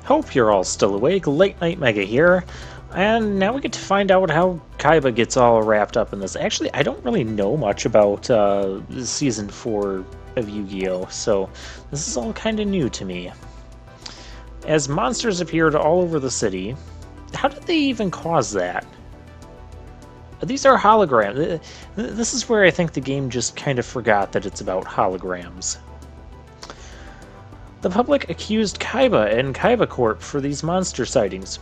Hope you're all still awake. Late Night Mega here. And now we get to find out how Kaiba gets all wrapped up in this. Actually, I don't really know much about Season 4 of Yu-Gi-Oh! So this is all kind of new to me. As monsters appeared all over the city, how did they even cause that? These are holograms. This is where I think the game just kind of forgot that it's about holograms. The public accused Kaiba and Kaiba Corp for these monster sightings.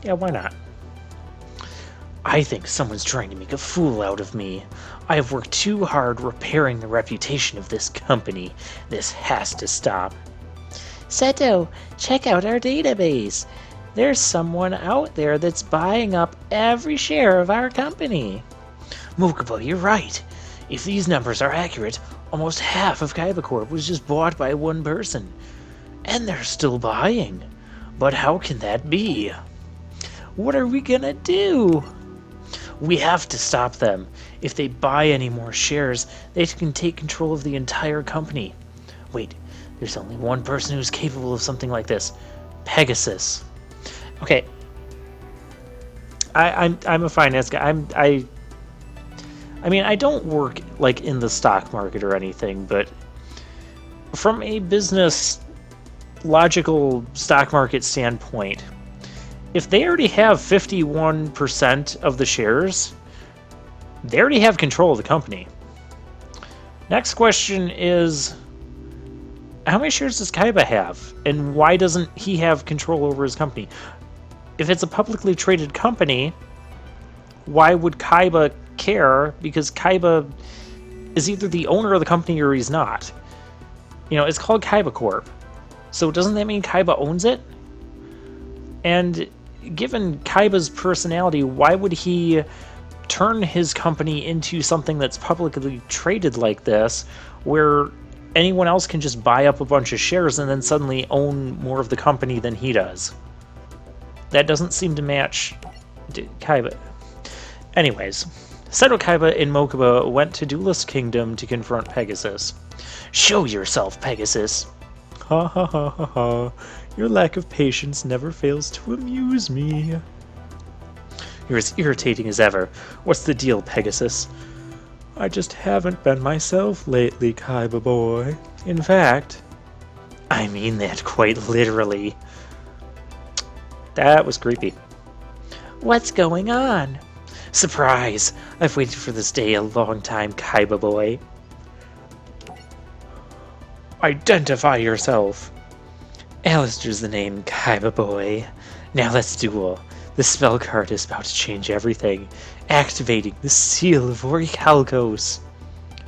Yeah, why not? I think someone's trying to make a fool out of me. I have worked too hard repairing the reputation of this company. This has to stop. Seto, check out our database. There's someone out there that's buying up every share of our company. Mokuba, you're right. If these numbers are accurate, almost half of Kaiba Corp was just bought by one person. And they're still buying. But how can that be? What are we gonna do? We have to stop them. If they buy any more shares, they can take control of the entire company. Wait, there's only one person who's capable of something like this. Pegasus. Okay. I'm a finance guy. I mean, I don't work like in the stock market or anything, but from a business logical stock market standpoint, if they already have 51% of the shares, they already have control of the company. Next question is, how many shares does Kaiba have? And why doesn't he have control over his company? If it's a publicly traded company, why would Kaiba care? Because Kaiba is either the owner of the company or he's not. You know, it's called Kaiba Corp. So doesn't that mean Kaiba owns it? And given Kaiba's personality, why would he turn his company into something that's publicly traded like this, where anyone else can just buy up a bunch of shares and then suddenly own more of the company than he does? That doesn't seem to match Kaiba. Anyways, Seto, Kaiba, and Mokuba went to Duelist Kingdom to confront Pegasus. Show yourself, Pegasus! Ha ha ha ha ha. Your lack of patience never fails to amuse me. You're as irritating as ever. What's the deal, Pegasus? I just haven't been myself lately, Kaiba boy. In fact, I mean that quite literally. That was creepy. What's going on? Surprise! I've waited for this day a long time, Kaiba boy. Identify yourself. Alistair's the name, Kaiba boy. Now let's duel. The spell card is about to change everything, activating the seal of Orichalcos.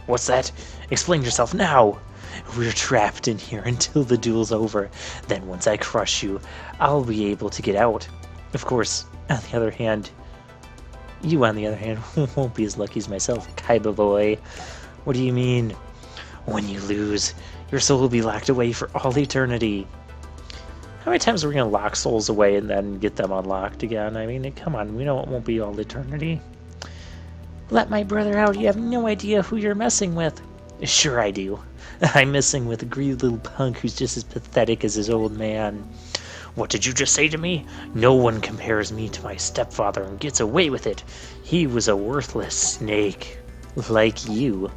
What's that? Explain yourself now! We're trapped in here until the duel's over. Then once I crush you, I'll be able to get out. Of course, on the other hand, you on the other hand won't be as lucky as myself, Kaiba boy. What do you mean? When you lose, your soul will be locked away for all eternity. How many times are we going to lock souls away and then get them unlocked again? I mean, come on, we know it won't be all eternity. Let my brother out, you have no idea who you're messing with. Sure I do. I'm messing with a greedy little punk who's just as pathetic as his old man. What did you just say to me? No one compares me to my stepfather and gets away with it. He was a worthless snake. Like you.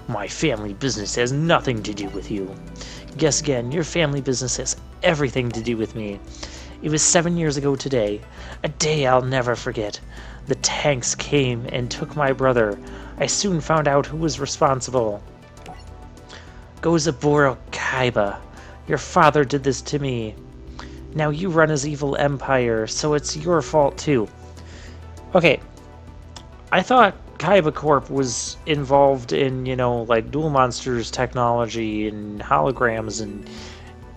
My family business has nothing to do with you. Guess again, your family business has everything to do with me. It was 7 years ago today, a day I'll never forget. The tanks came and took my brother. I soon found out who was responsible. Gozaburo Kaiba, your father did this to me. Now you run his evil empire, so it's your fault too. Okay, I thought Kaiba Corp was involved in, you know, like Duel Monsters technology and holograms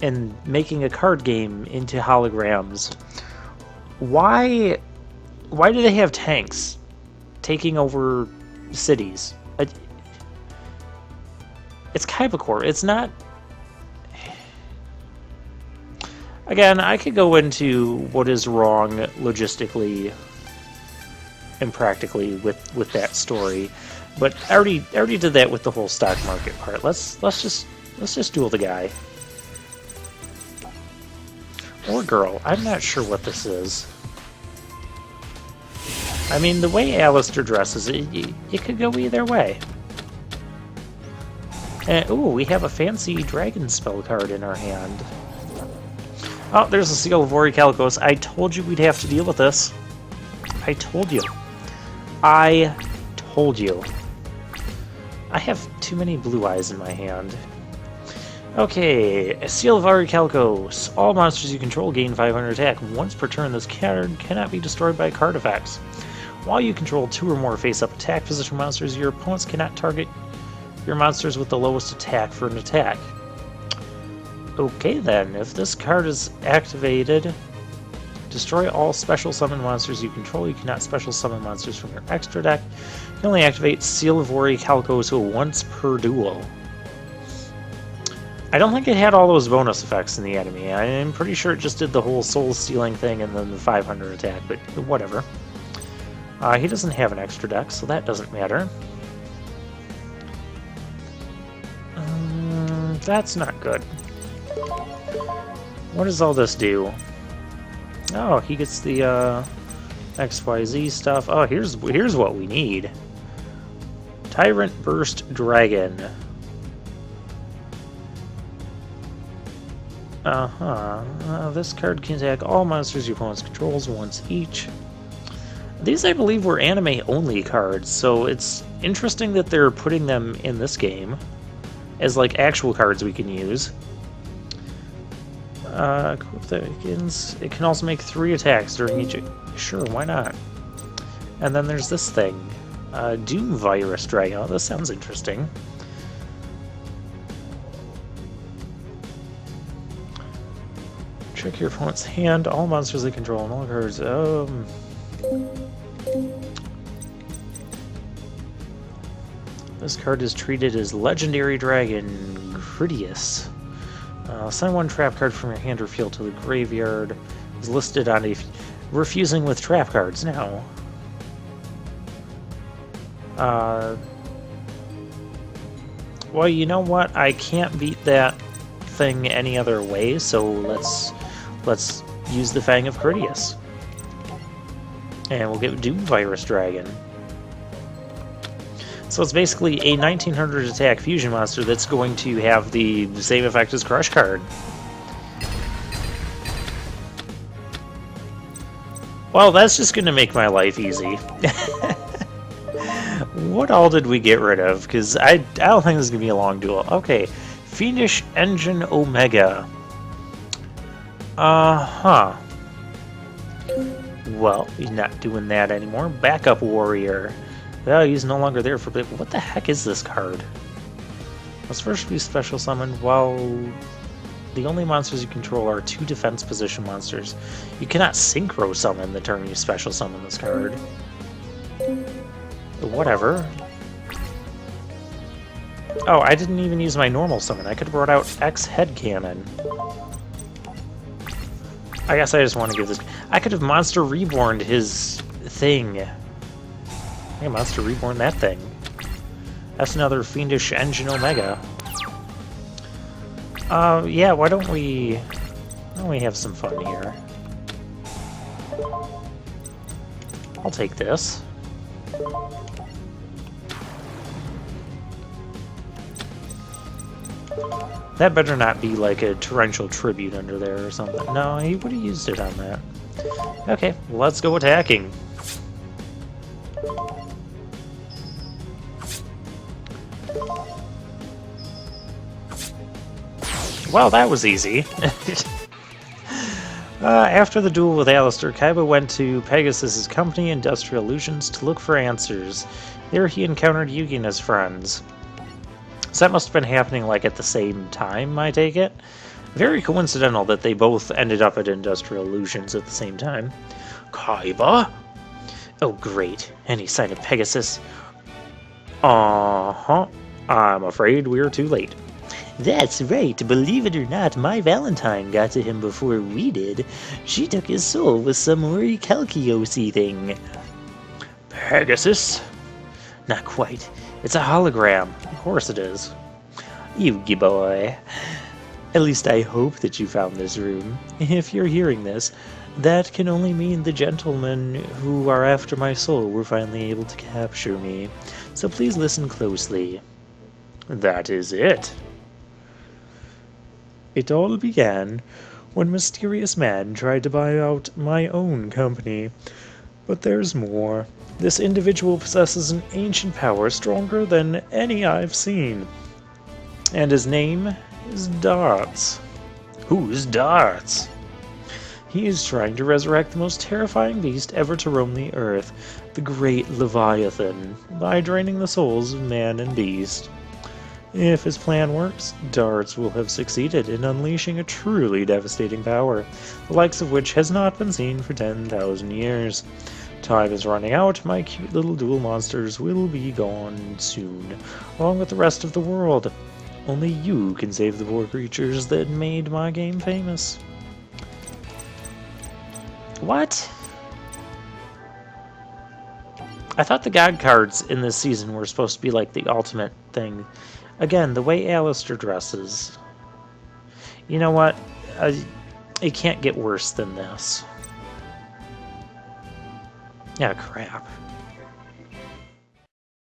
and making a card game into holograms. Why do they have tanks taking over cities? It's Kaiba Corp. It's not. Again, I could go into what is wrong logistically and practically with that story, but I already did that with the whole stock market part. Let's just duel the guy. Or girl. I'm not sure what this is. I mean, the way Alistair dresses, it could go either way. And, ooh, we have a fancy dragon spell card in our hand. Oh, there's a Seal of Orichalcos. I told you we'd have to deal with this. I told you. I told you. I have too many blue eyes in my hand. Okay, a Seal of Orichalcos. All monsters you control gain 500 attack. Once per turn, this card cannot be destroyed by card effects. While you control 2 or more face-up attack position monsters, your opponents cannot target your monsters with the lowest attack for an attack. Okay then, if this card is activated, destroy all special summon monsters you control. You cannot special summon monsters from your extra deck. You can only activate Seal of Orichalcos once per duel. I don't think it had all those bonus effects in the enemy. I'm pretty sure it just did the whole soul stealing thing and then the 500 attack, but whatever. He doesn't have an extra deck, so that doesn't matter. That's not good. What does all this do? Oh, he gets the XYZ stuff. Oh, here's what we need. Tyrant Burst Dragon. This card can attack all monsters your opponent controls once each. These, I believe, were anime-only cards, so it's interesting that they're putting them in this game as, like, actual cards we can use. Equip that begins. It can also make 3 attacks during each... Sure, why not? And then there's this thing. Doom Virus Dragon. Oh, this sounds interesting. Check your opponent's hand. All monsters they control and all cards. This card is treated as Legendary Dragon Critias. Send 1 trap card from your hand or field to the graveyard. Is listed on a refusing with trap cards now. Well, you know what? I can't beat that thing any other way, so let's use the Fang of Critias. And we'll get Doom Virus Dragon. So it's basically a 1900 attack fusion monster that's going to have the same effect as Crush card. Well, that's just going to make my life easy. What all did we get rid of? Because I don't think this is going to be a long duel. Okay, Fiendish Engine Omega. Well, he's not doing that anymore. Backup Warrior. Well, he's no longer there for... What the heck is this card? Must first be special summoned while the only monsters you control are 2 defense position monsters. You cannot synchro summon the turn you special summon this card. Whatever. Oh, I didn't even use my normal summon. I could have brought out X Headcannon. I guess I just want to give this... I could have Monster Reborned his thing. Hey, Monster Reborn that thing. That's another Fiendish Engine Omega. Yeah, why don't we have some fun here? I'll take this. That better not be like a torrential tribute under there or something. No, he would have used it on that. Okay, let's go attacking. Well, that was easy. After the duel with Alistair, Kaiba went to Pegasus's company, Industrial Illusions, to look for answers. There he encountered Yugioh and his friends. So that must have been happening like at the same time, I take it. Very coincidental that they both ended up at Industrial Illusions at the same time. Kaiba? Oh great, any sign of Pegasus? I'm afraid we're too late. That's right, believe it or not, my Valentine got to him before we did. She took his soul with some Orichalcos thing. Pegasus? Not quite. It's a hologram. Of course it is. Yugi boy. At least I hope that you found this room. If you're hearing this, that can only mean the gentlemen who are after my soul were finally able to capture me. So please listen closely. That is it. It all began when a mysterious man tried to buy out my own company. But there's more. This individual possesses an ancient power stronger than any I've seen. And his name is Darts. Who's Darts? He is trying to resurrect the most terrifying beast ever to roam the earth, the great Leviathan, by draining the souls of man and beast. If his plan works, Darts will have succeeded in unleashing a truly devastating power, the likes of which has not been seen for 10,000 years. Time is running out, my cute little duel monsters will be gone soon, along with the rest of the world. Only you can save the poor creatures that made my game famous. What? I thought the god cards in this season were supposed to be like the ultimate thing. Again, the way Alistair dresses. You know what? It can't get worse than this. Yeah, crap.